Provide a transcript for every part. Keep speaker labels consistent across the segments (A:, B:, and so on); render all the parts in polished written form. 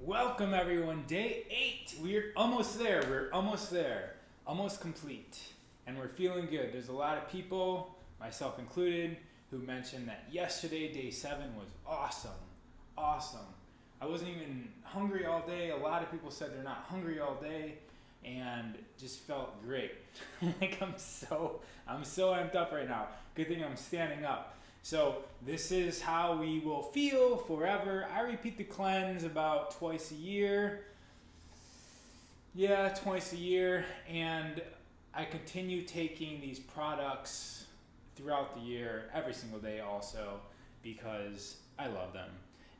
A: Welcome everyone, day 8. We're almost there. Almost complete. And we're feeling good. There's a lot of people, myself included, who mentioned that yesterday, day 7, was awesome. Awesome. I wasn't even hungry all day. A lot of people said they're not hungry all day and just felt great. I'm so amped up right now. Good thing I'm standing up. So this is how we will feel forever. I repeat the cleanse about twice a year. Yeah, twice a year. And I continue taking these products throughout the year, every single day also, because I love them.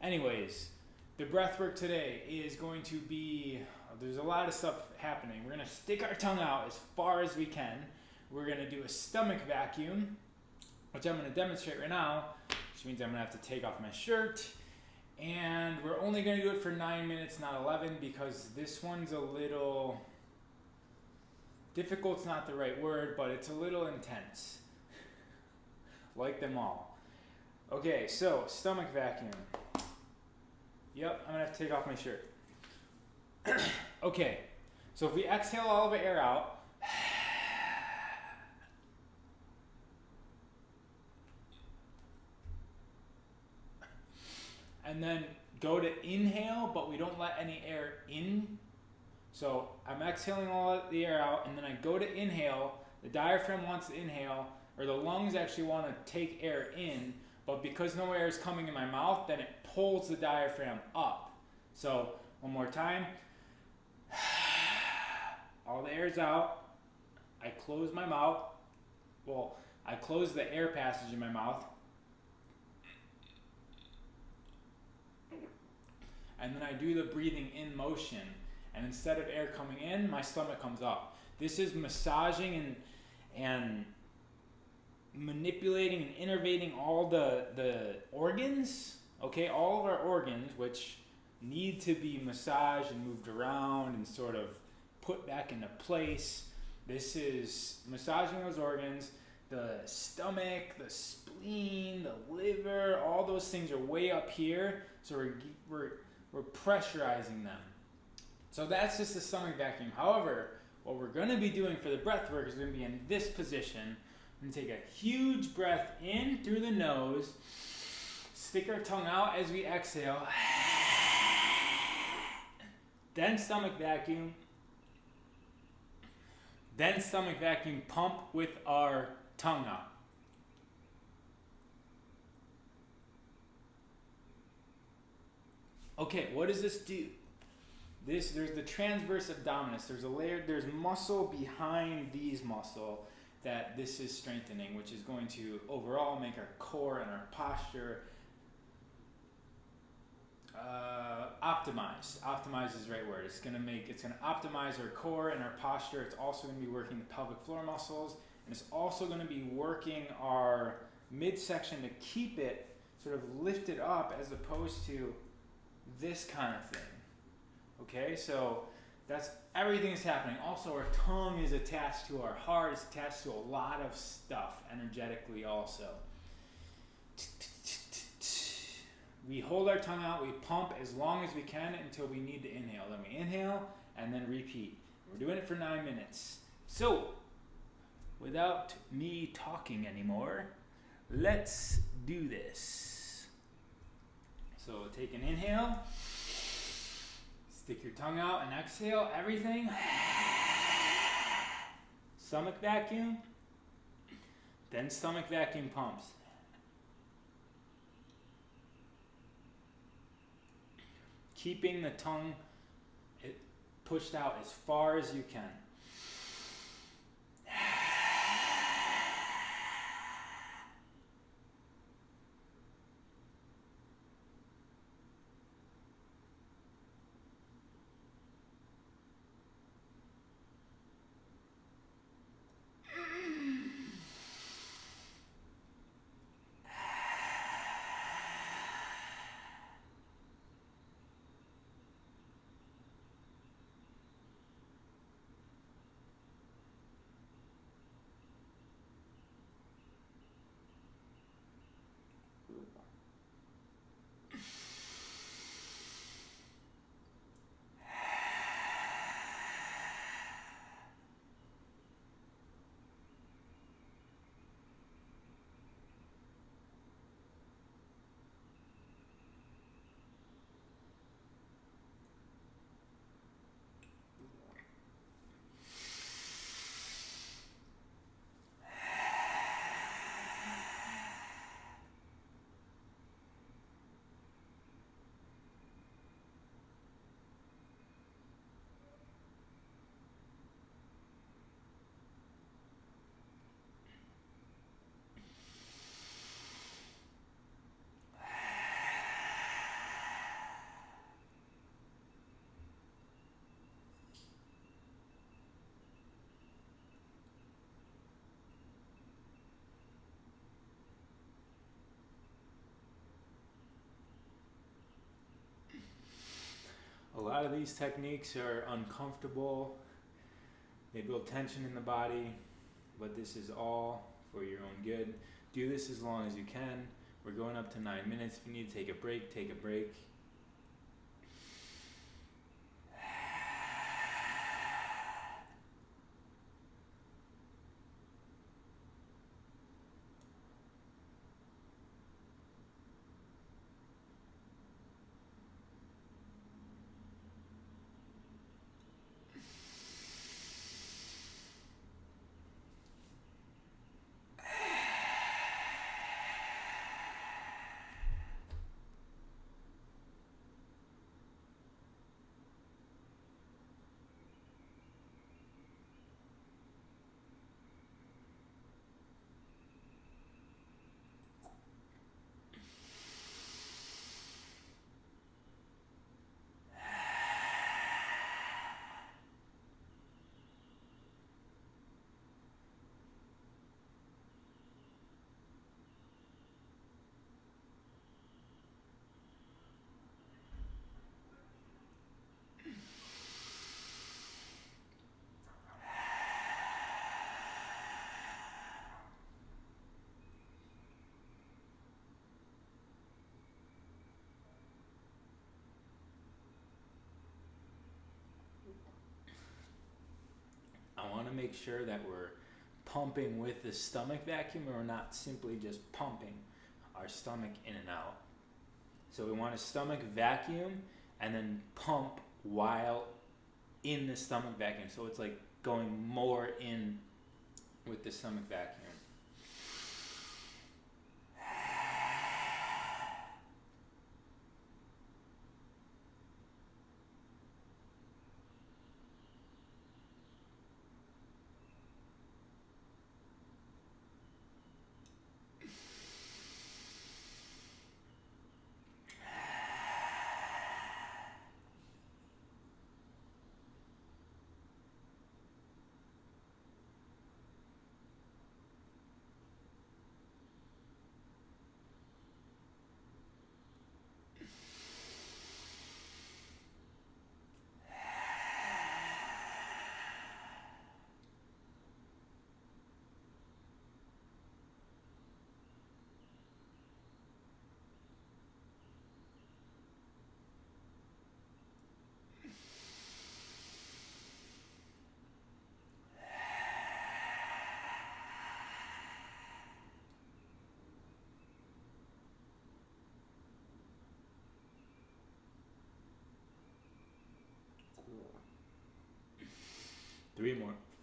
A: Anyways, the breath work today is going to be, there's a lot of stuff happening. We're going to stick our tongue out as far as we can. We're going to do a stomach vacuum, which I'm going to demonstrate right now, which means I'm going to have to take off my shirt. And we're only going to do it for 9 minutes, not 11, because this one's a little, difficult's not the right word, but it's a little intense. Like them all. Okay, so stomach vacuum. Yep, I'm going to have to take off my shirt. Okay, so if we exhale all of the air out, and then go to inhale, but we don't let any air in. So I'm exhaling all of the air out, and then I go to inhale. The diaphragm wants to inhale, or the lungs actually want to take air in, but because no air is coming in my mouth, then it pulls the diaphragm up. So one more time. All the air is out. I close my mouth. Well, I close the air passage in my mouth. And then I do the breathing in motion. And instead of air coming in, my stomach comes up. This is massaging and manipulating and innervating all the organs, okay? All of our organs, which need to be massaged and moved around and sort of put back into place. This is massaging those organs. The stomach, the spleen, the liver, all those things are way up here. So we're pressurizing them. So that's just the stomach vacuum. However, what we're going to be doing for the breath work is going to be in this position. We're going to take a huge breath in through the nose, stick our tongue out as we exhale, then stomach vacuum, pump with our tongue out. Okay, what does this do? There's the transverse abdominis. There's a layer, there's muscle behind these muscle that this is strengthening, which is going to overall make our core and our posture optimize. Optimize is the right word. It's gonna optimize our core and our posture. It's also gonna be working the pelvic floor muscles, and it's also gonna be working our midsection to keep it sort of lifted up as opposed to this kind of thing. Okay, so that's everything is happening. Also, our tongue is attached to our heart. It's attached to a lot of stuff energetically also. We hold our tongue out. We pump as long as we can until we need to inhale. Then we inhale and then repeat. We're doing it for 9 minutes. So, without me talking anymore, let's do this. So take an inhale. Stick your tongue out and exhale everything. Stomach vacuum. Then stomach vacuum pumps. Keeping the tongue pushed out as far as you can. lot of these techniques are uncomfortable. They build tension in the body, but this is all for your own good. Do this as long as you can. We're going up to 9 minutes. If you need to take a break, take a break. I want to make sure that we're pumping with the stomach vacuum, and we're not simply just pumping our stomach in and out. So we want a stomach vacuum and then pump while in the stomach vacuum. So it's like going more in with the stomach vacuum.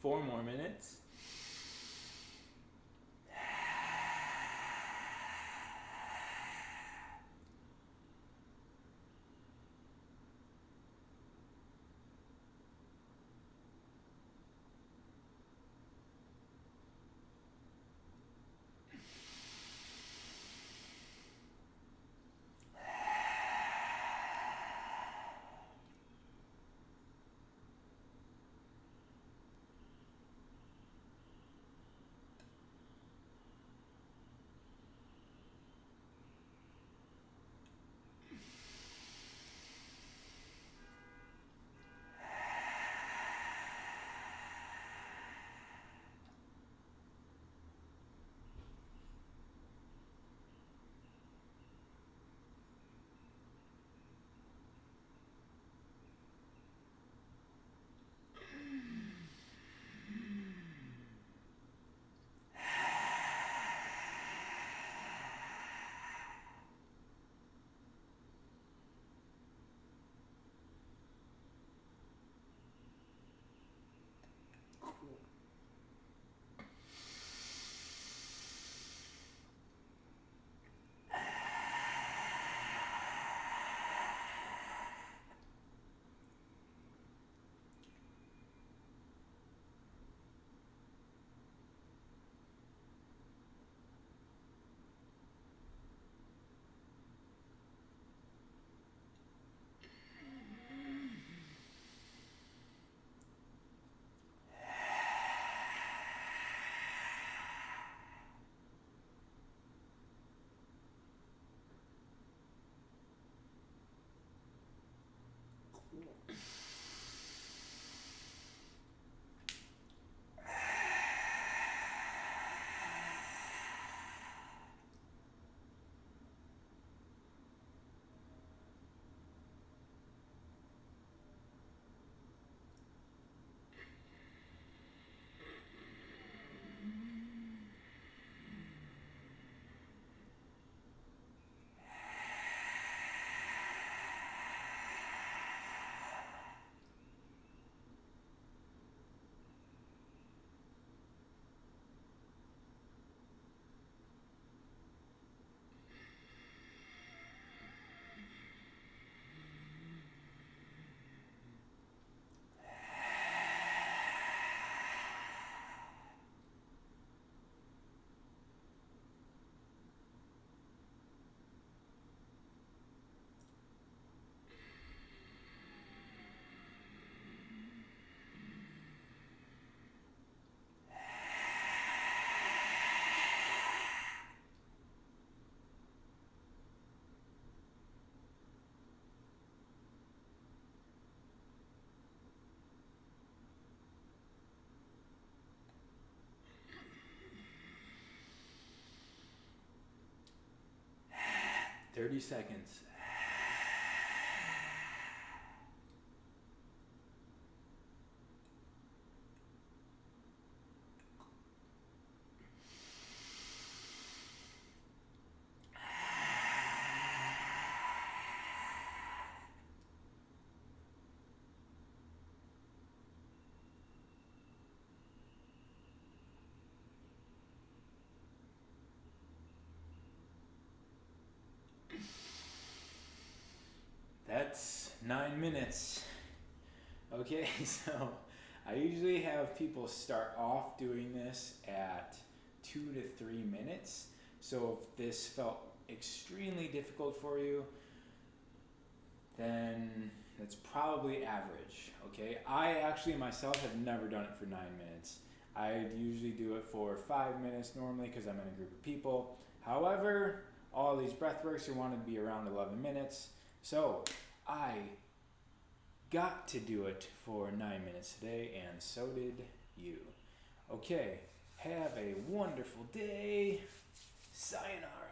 A: Four more minutes. 30 seconds. That's 9 minutes. Okay, so I usually have people start off doing this at 2 to 3 minutes. So if this felt extremely difficult for you, then it's probably average. Okay, I actually myself have never done it for 9 minutes. I usually do it for 5 minutes normally because I'm in a group of people. However, all these breathworks are wanting to be around 11 minutes. So I got to do it for 9 minutes today, and so did you. Okay, have a wonderful day. Sayonara.